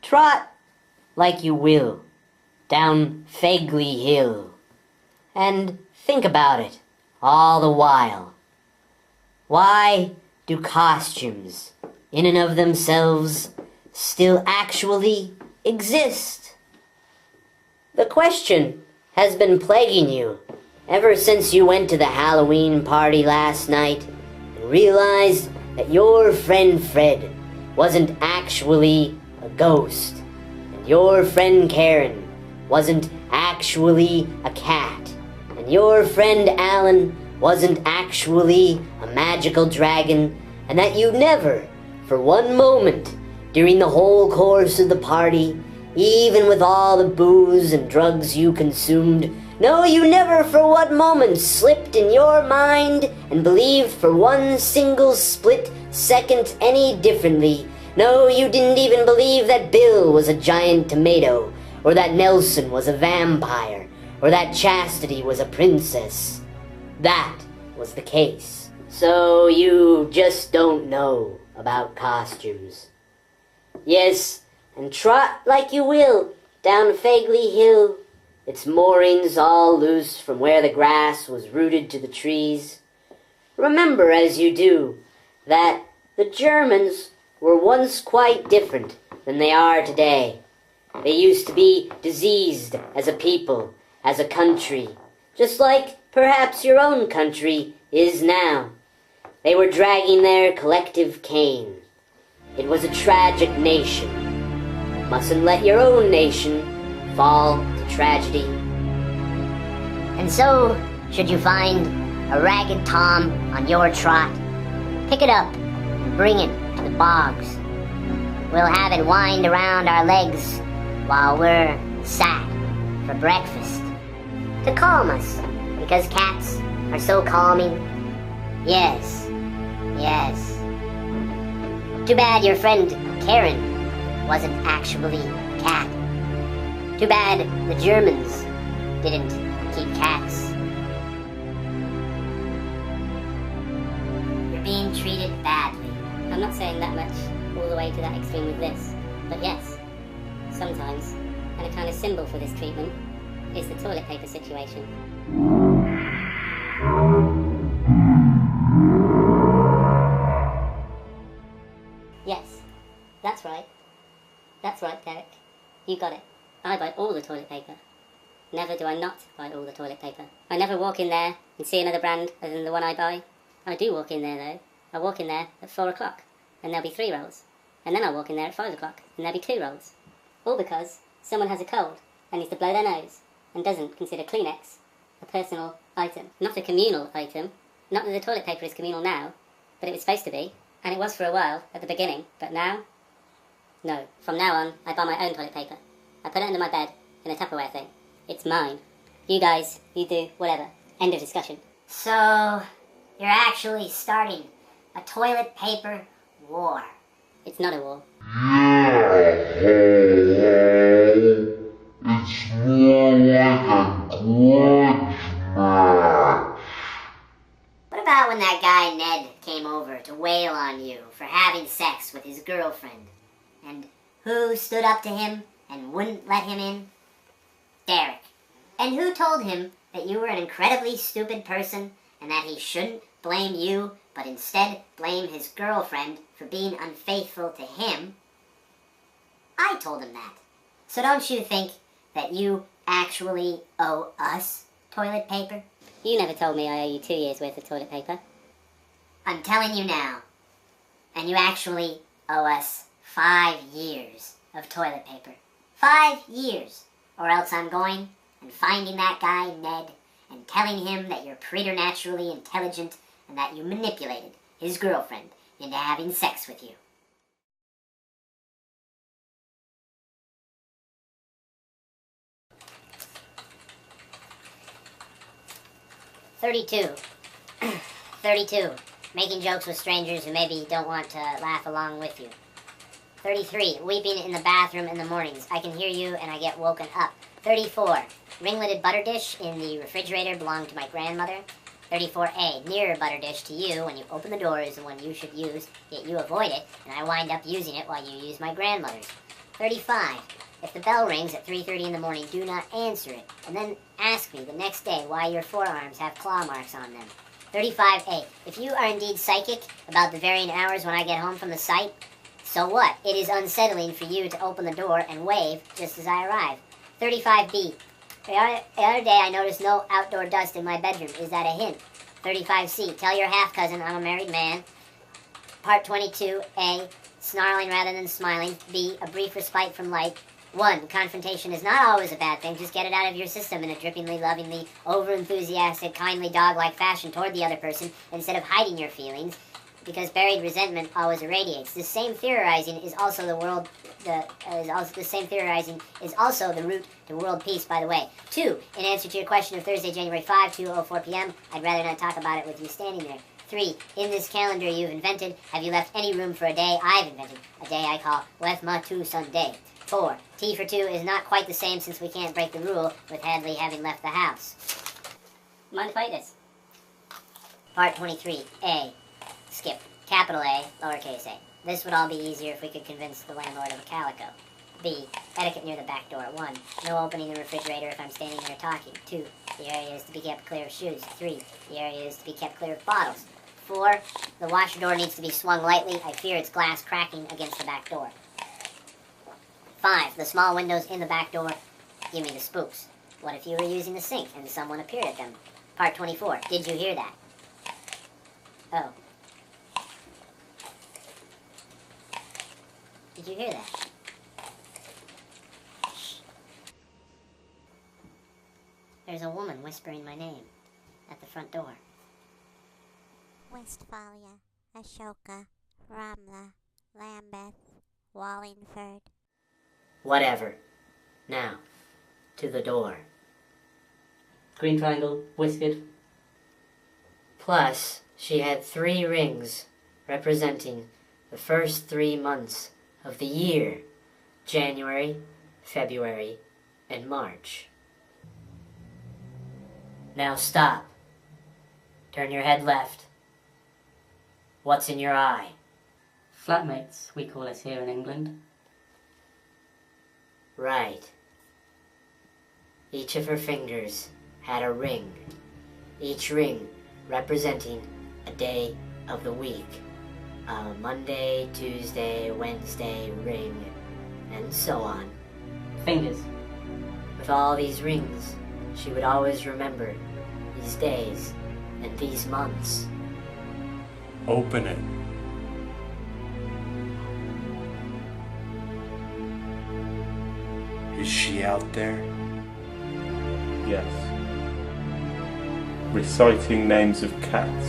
Trot like you will down Fegley Hill, and think about it all the while. Why do costumes, in and of themselves, still actually exist? The question has been plaguing you ever since you went to the Halloween party last night and realized that your friend Fred wasn't actually a ghost, and your friend Karen wasn't actually a cat, and your friend Alan wasn't actually a magical dragon, and that you never, for one moment, during the whole course of the party, even with all the booze and drugs you consumed, no, you never for one moment slipped in your mind and believed for one single split second any differently. No, you didn't even believe that Bill was a giant tomato, or that Nelson was a vampire, or that Chastity was a princess. That was the case. So you just don't know about costumes. Yes, and trot like you will down Fegley Hill, its moorings all loose from where the grass was rooted to the trees. Remember as you do that the Germans were once quite different than they are today. They used to be diseased as a people, as a country, just like perhaps your own country is now. They were dragging their collective cane. It was a tragic nation. Mustn't let your own nation fall to tragedy. And so, should you find a ragged Tom on your trot, pick it up and bring it to the bogs. We'll have it wind around our legs while we're sat for breakfast, to calm us, because cats are so calming. Yes, yes. Too bad your friend Karen wasn't actually a cat. Too bad the Germans didn't keep cats. You're being treated badly. I'm not saying that much all the way to that extreme with this, but yes, sometimes, and a kind of symbol for this treatment is the toilet paper situation. Yes, that's right. That's right, Derek. You got it. I buy all the toilet paper. Never do I not buy all the toilet paper. I never walk in there and see another brand other than the one I buy. I do walk in there though. I walk in there at 4 o'clock and there'll be 3 rolls. And then I walk in there at 5 o'clock and there'll be 2 rolls. All because someone has a cold and needs to blow their nose and doesn't consider Kleenex a personal item. Not a communal item. Not that the toilet paper is communal now, but it was supposed to be. And it was for a while at the beginning, but now? No. From now on, I buy my own toilet paper. I put it under my bed in a Tupperware thing. It's mine. You guys, you do, whatever. End of discussion. So, you're actually starting a toilet paper war. It's not a war. It's more like a grudge match. What about when that guy Ned came over to wail on you for having sex with his girlfriend? And who stood up to him and wouldn't let him in? Derek. And who told him that you were an incredibly stupid person and that he shouldn't blame you, but instead blame his girlfriend for being unfaithful to him? I told him that. So don't you think that you actually owe us toilet paper? You never told me I owe you 2 years' worth of toilet paper. I'm telling you now. And you actually owe us 5 years of toilet paper. 5 years. Or else I'm going and finding that guy, Ned, and telling him that you're preternaturally intelligent and that you manipulated his girlfriend into having sex with you. "32. 32. Making jokes with strangers who maybe don't want to laugh along with you. 33. Weeping in the bathroom in the mornings. I can hear you and I get woken up. 34. Ringleted butter dish in the refrigerator belonged to my grandmother. 34A. Nearer butter dish to you when you open the door is the one you should use, yet you avoid it, and I wind up using it while you use my grandmother's. 35. If the bell rings at 3:30 in the morning, do not answer it, and then ask me the next day why your forearms have claw marks on them. 35A. If you are indeed psychic about the varying hours when I get home from the site, so what? It is unsettling for you to open the door and wave just as I arrive. 35B. The other day I noticed no outdoor dust in my bedroom. Is that a hint? 35C. Tell your half-cousin I'm a married man. Part 22. A. Snarling rather than smiling. B. A brief respite from light. 1. Confrontation is not always a bad thing. Just get it out of your system in a drippingly, lovingly, over-enthusiastic, kindly, dog-like fashion toward the other person instead of hiding your feelings, because buried resentment always irradiates. This same theorizing is also the route to world peace, by the way. 2. In answer to your question of Thursday, January 5, 2:04 p.m., I'd rather not talk about it with you standing there. 3. In this calendar you've invented, have you left any room for a day I've invented? A day I call Left Ma Tu Sunday. 4. T for 2 is not quite the same since we can't break the rule with Hadley having left the house. Mind if I eat this? Part 23. A. Skip. Capital A, lowercase a. This would all be easier if we could convince the landlord of a calico. B. Etiquette near the back door. 1. No opening the refrigerator if I'm standing there talking. 2. The area is to be kept clear of shoes. 3. The area is to be kept clear of bottles. 4. The washer door needs to be swung lightly. I fear its glass cracking against the back door. 5. The small windows in the back door give me the spooks. What if you were using the sink and someone appeared at them? Part 24. Did you hear that? Oh. Did you hear that? Shh. There's a woman whispering my name at the front door. Westphalia, Ashoka, Ramla, Lambeth, Wallingford. Whatever. Now, to the door. Green triangle, whiskered. Plus, she had 3 rings representing the first 3 months of the year: January, February, and March. Now stop. Turn your head left. What's in your eye? Flatmates, we call us here in England. Right. Each of her fingers had a ring, each ring representing a day of the week. A Monday, Tuesday, Wednesday ring, and so on. Fingers. With all these rings, she would always remember these days and these months. Open it. Is she out there? Yes. Reciting names of cats.